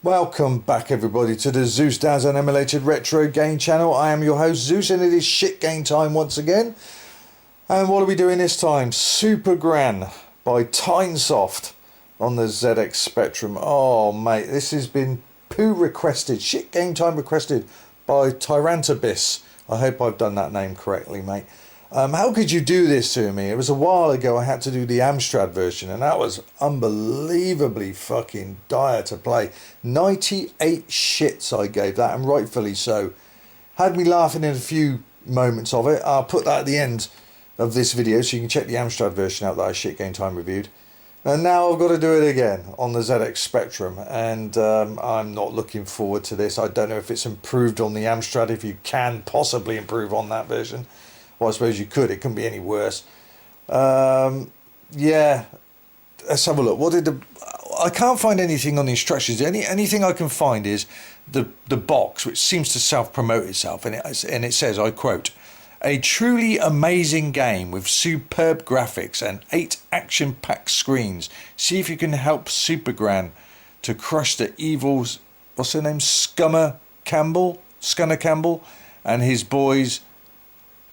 Welcome back everybody to the Zeusdaz Unemulated Retro Game channel. I am your host Zeus and it is shit game time once again. And what are we doing this time? Super Gran by Tyrantabyss on the ZX Spectrum. Oh mate, this has been poo requested, shit game time requested by Tyrantabyss. I hope I've done that name correctly, mate. How could you do this to me? It was a while ago I had to do the Amstrad version and that was unbelievably fucking dire to play. 98 shits I gave that, and rightfully so. Had me laughing in a few moments of it. I'll put that at the end of this video so you can check the Amstrad version out that I shit game time reviewed. And now I've got to do it again on the ZX Spectrum, and I'm not looking forward to this. I don't know if it's improved on the Amstrad, if you can possibly improve on that version. Well, I suppose you could. It couldn't be any worse. Yeah, let's have a look. What did I can't find anything on the instructions. Anything I can find is the box, which seems to self-promote itself, and it says, I quote, "A truly amazing game with superb graphics and 8 action-packed screens. See if you can help Super Gran to crush the evils." What's her name? Scunner Campbell, and his boys.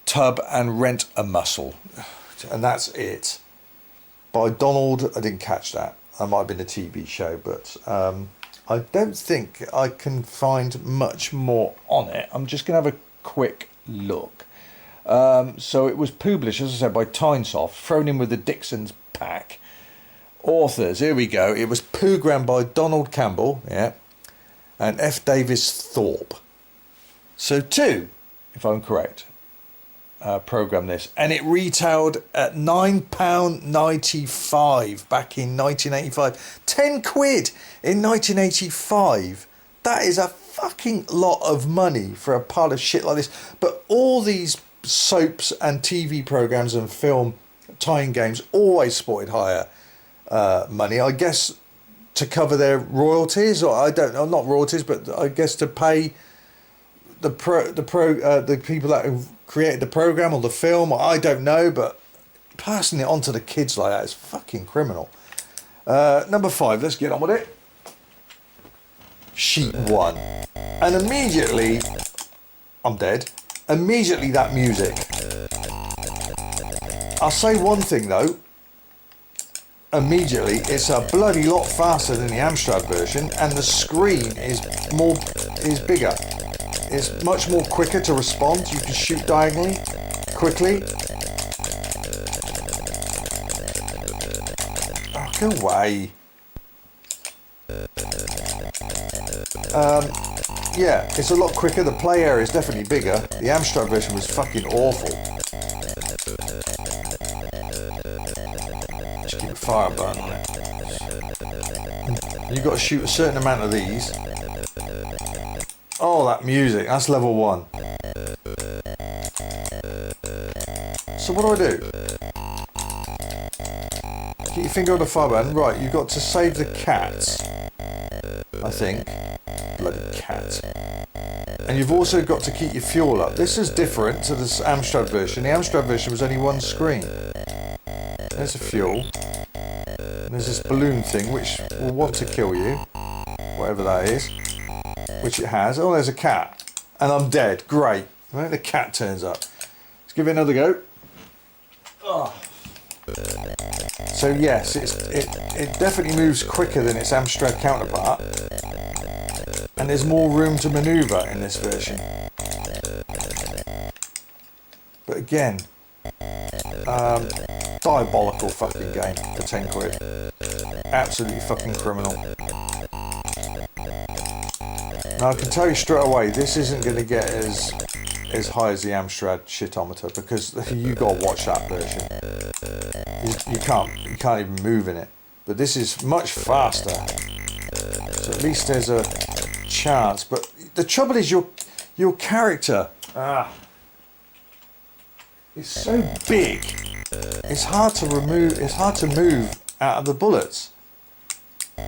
Tub and Rent a Muscle, and that's it. By Donald, I didn't catch that. That might have been a TV show, but I don't think I can find much more on it. I'm just gonna have a quick look. So it was published, as I said, by Tyrantabyss, thrown in with the Dixon's pack. Authors, here we go. It was programmed by Donald Campbell, yeah, and F. Davis Thorpe. So 2, if I'm correct. Program this, and it retailed at £9.95 back in 1985. 10 quid in 1985. That is a fucking lot of money for a pile of shit like this. But all these soaps and TV programs and film tie-in games always sported higher money, I guess, to cover their royalties, or I don't know, not royalties, but I guess to pay the people that have created the program or the film, or I don't know, but passing it on to the kids like that is fucking criminal. Number 5, let's get on with it. Sheet 1, and immediately I'm dead. Immediately that music. I'll say one thing though. Immediately it's a bloody lot faster than the Amstrad version, and the screen is bigger. It's much more quicker to respond. You can shoot diagonally, quickly. Oh, go away. Yeah, it's a lot quicker. The play area is definitely bigger. The Amstrad version was fucking awful. Just keep a fire button on it. You've got to shoot a certain amount of these. Oh, that music, that's level 1. So what do? Keep your finger on the fire button. Right, you've got to save the cats, I think. Bloody cat. And you've also got to keep your fuel up. This is different to this Amstrad version. The Amstrad version was only one screen. There's the fuel. And there's this balloon thing which will want to kill you, whatever that is. Which it has. Oh, there's a cat. And I'm dead. Great. Right, the cat turns up. Let's give it another go. Oh. So yes, it definitely moves quicker than its Amstrad counterpart. And there's more room to manoeuvre in this version. But again, diabolical fucking game for 10 quid. Absolutely fucking criminal. Now I can tell you straight away, this isn't going to get as high as the Amstrad shitometer, because you got to watch that version. You can't even move in it. But this is much faster, so at least there's a chance. But the trouble is your character is so big. It's hard to remove. It's hard to move out of the bullets. I'm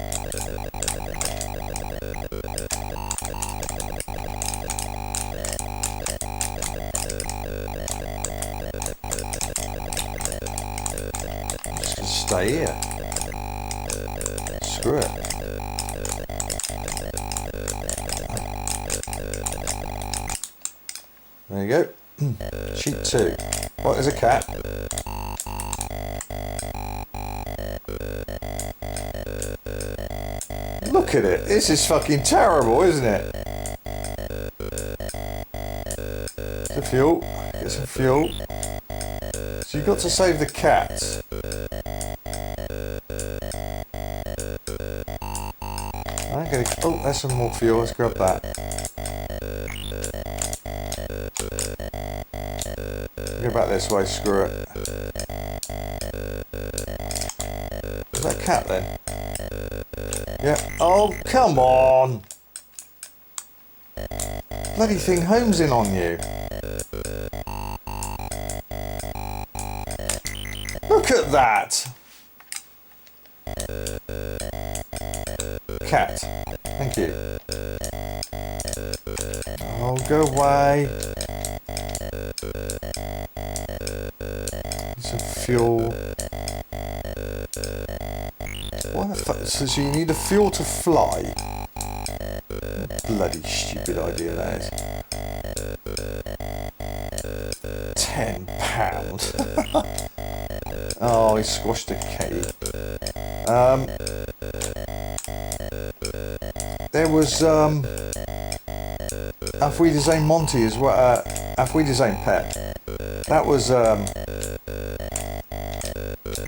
just gonna stay here. Screw it. There you go. Sheet 2. What, there's a cat? Look at it. This is fucking terrible, isn't it? Get fuel. Get some fuel. So you've got to save the cat. I'm gonna, oh, there's some more fuel. Let's grab that. Go back this way, screw it. Is that cat then? Yeah. Oh, come on! Bloody thing homes in on you. Look at that! Cat. Thank you. Oh, go away. Some fuel. What the fuck? So you need a fuel to fly? Bloody stupid idea that is. £10. Oh, he squashed a key. There was Have we designed Monty as well? Have we designed Pet? That was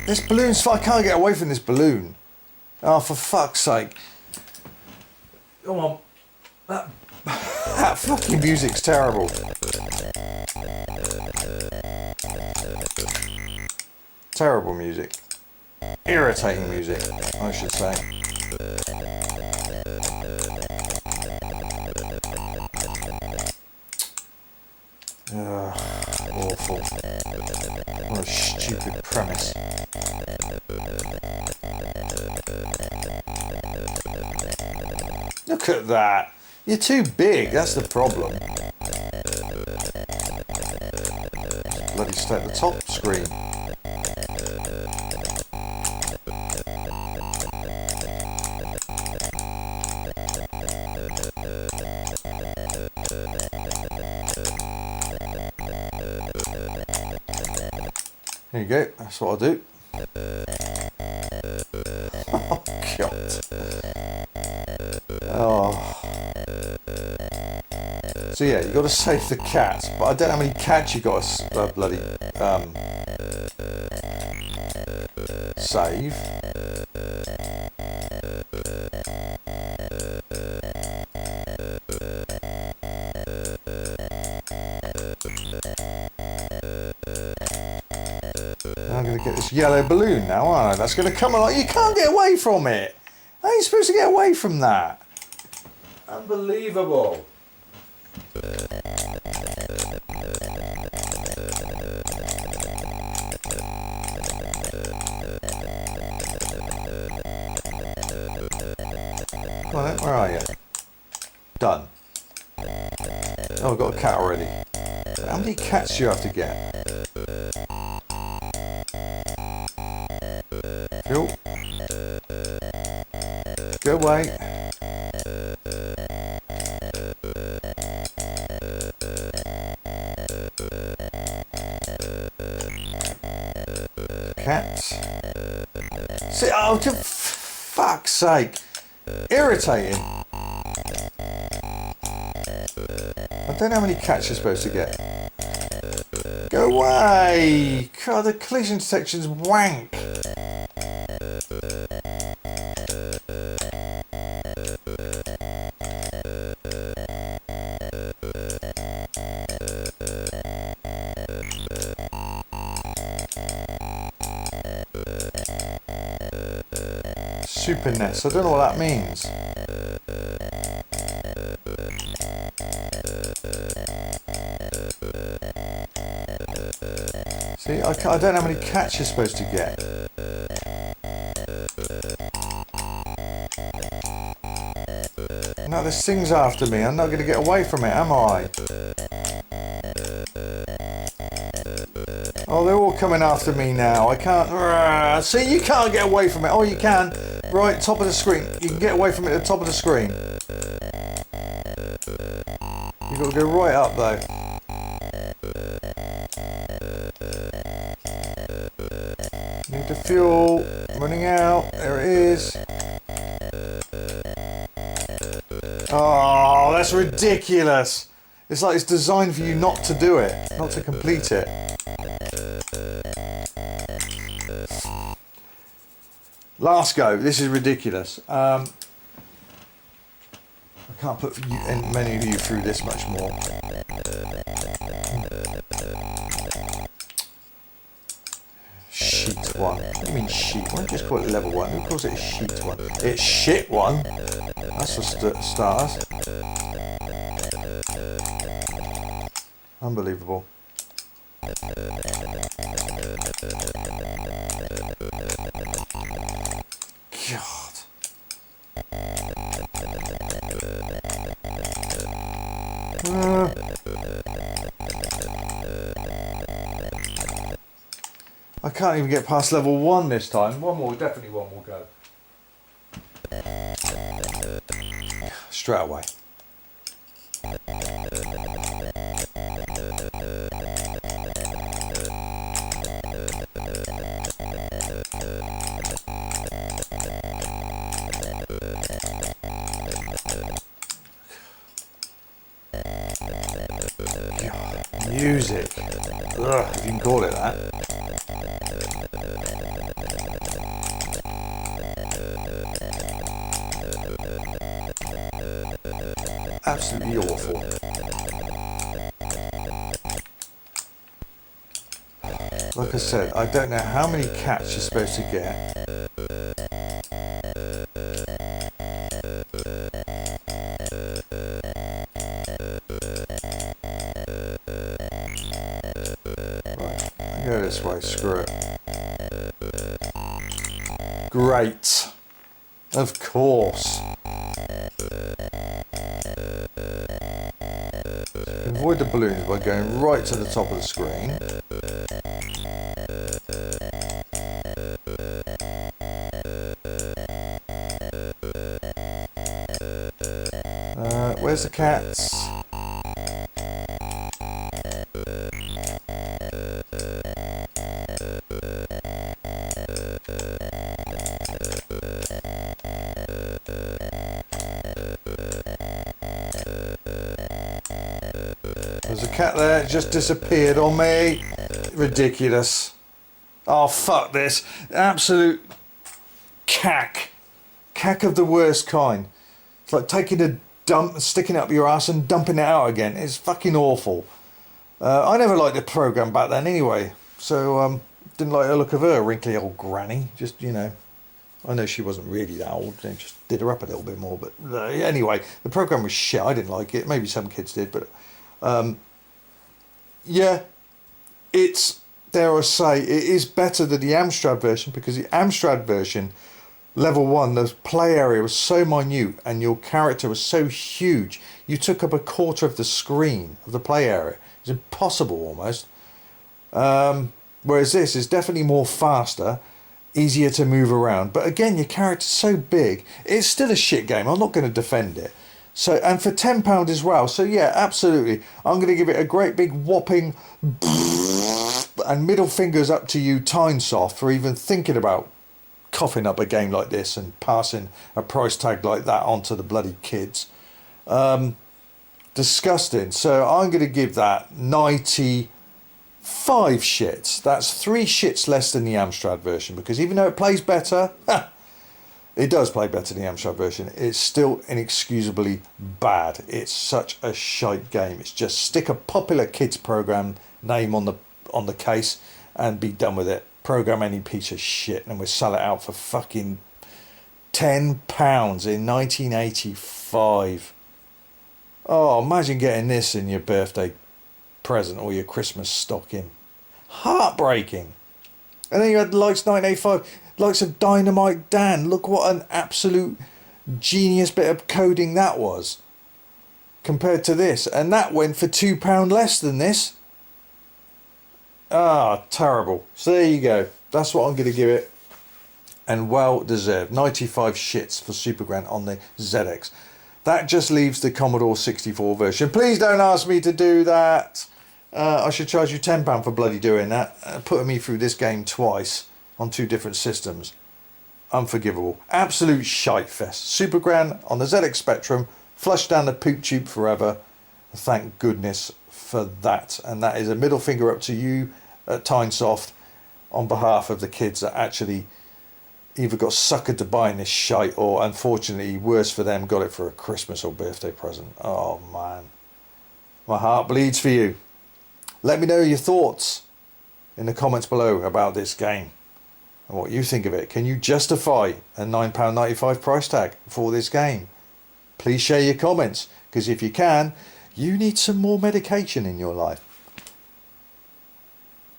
this balloon's. I can't get away from this balloon. Oh, for fuck's sake! Come on, that fucking music's terrible. Terrible music. Irritating music, I should say. Awful. What a stupid premise. Look at that. You're too big, that's the problem. Bloody stay at the top screen. There you go, that's what I'll do. Oh, God. Oh. So yeah, you got to save the cats, but I don't know how many cats you got to bloody save. I'm going to get this yellow balloon now, aren't I? That's going to come along. You can't get away from it. How are you supposed to get away from that? Unbelievable. Come on then, where are you? Done. Oh, I've got a cat already. How many cats do you have to get? Fuel. Go away. Cats. See, oh, for fuck's sake. Irritating. I don't know how many cats you're supposed to get. Go away! God, the collision detection's wank. Super nest, I don't know what that means. See, I don't know how many cats you're supposed to get. this thing's after me. I'm not going to get away from it, am I? Oh, they're all coming after me now. I can't... See, you can't get away from it. Oh, you can. Right, top of the screen. You can get away from it at the top of the screen. You've got to go right up, though. Need the fuel. Running out. There it is. Oh, that's ridiculous. It's like it's designed for you not to do it, not to complete it. Last go. This is ridiculous. I can't put many of you through this much more. Sheet 1. What do you mean sheet? Why don't you just call it level 1? Who calls it sheet 1? It's shit 1. That's for stars. Unbelievable. God. I can't even get past level 1 this time. Definitely one more go. Straight away. God, music. Ugh, if you can call it that. Absolutely awful. Like I said, I don't know how many cats you're supposed to get. Right, I'll go this way, screw it. Great. Of course. Avoid the balloons by going right to the top of the screen. Where's the cats? There's a cat there, it just disappeared on me. Ridiculous. Oh, fuck this. Absolute cack. Cack of the worst kind. It's like taking a dump, sticking it up your ass and dumping it out again. It's fucking awful. I never liked the programme back then anyway. So, didn't like the look of her, wrinkly old granny. Just, you know. I know she wasn't really that old. They just did her up a little bit more. But anyway, the programme was shit. I didn't like it. Maybe some kids did. But, yeah. It's, dare I say, it is better than the Amstrad version. Because the Amstrad version, level 1, the play area was so minute. And your character was so huge. You took up a quarter of the screen of the play area. It was impossible almost. Whereas this is definitely more faster. Easier to move around, but again your character's so big, it's still a shit game. I'm not going to defend it. So, and for £10 as well, so yeah, absolutely I'm going to give it a great big whopping and middle fingers up to you, Tynesoft, for even thinking about coughing up a game like this and passing a price tag like that onto the bloody kids. Disgusting. So I'm going to give that 95 shits. That's 3 shits less than the Amstrad version, because even though it plays better, it does play better than the Amstrad version, it's still inexcusably bad. It's such a shite game. It's just stick a popular kids program name on the case and be done with it. Program any piece of shit and we'll sell it out for fucking £10 in 1985. Oh, imagine getting this in your birthday present or your Christmas stocking. Heartbreaking. And then you had the likes of 1985, likes of Dynamite Dan. Look what an absolute genius bit of coding that was compared to this. And that went for £2 less than this. Ah, terrible. So there you go. That's what I'm going to give it. And well deserved. 95 shits for Super Gran on the ZX. That just leaves the Commodore 64 version. Please don't ask me to do that. I should charge you £10 for bloody doing that. Putting me through this game twice on 2 different systems. Unforgivable. Absolute shite fest. Super Gran on the ZX Spectrum. Flushed down the poop tube forever. Thank goodness for that. And that is a middle finger up to you at Tynesoft on behalf of the kids that actually either got suckered to buying this shite, or unfortunately, worse for them, got it for a Christmas or birthday present. Oh man, my heart bleeds for you. Let me know your thoughts in the comments below about this game and what you think of it. Can you justify a £9.95 price tag for this game? Please share your comments, because if you can, you need some more medication in your life.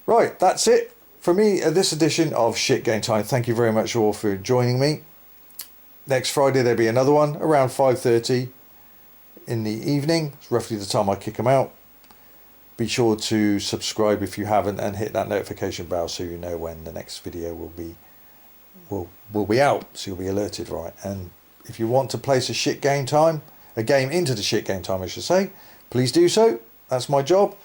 Right, that's it for me at this edition of Shit Game Time. Thank you very much all for joining me. Next Friday there'll be another one around 5:30 in the evening. It's roughly the time I kick them out. Be sure to subscribe if you haven't, and hit that notification bell so you know when the next video will be out, so you'll be alerted, right? And if you want to place a Shit Game Time, a game into the Shit Game Time I should say, please do so. That's my job.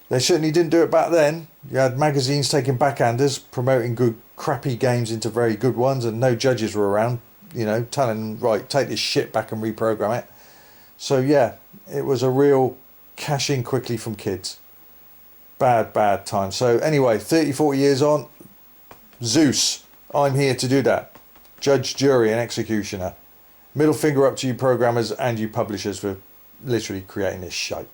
They certainly didn't do it back then. You had magazines taking backhanders, promoting good crappy games into very good ones, and no judges were around, you know, telling them, right, take this shit back and reprogram it. So yeah, it was a real cash in quickly from kids. Bad time. So anyway, 30-40 years on, Zeus, I'm here to do that. Judge, jury and executioner. Middle finger up to you programmers and you publishers for literally creating this shite.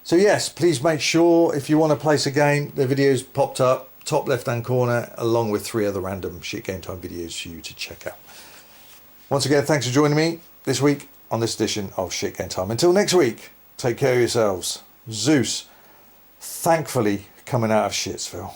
So yes, please make sure if you want to place a game, the video's popped up top left hand corner along with 3 other random Shit Game Time videos for you to check out. Once again, thanks for joining me this week on this edition of Shit Game Time. Until next week, take care of yourselves. Zeus, thankfully coming out of Shitsville.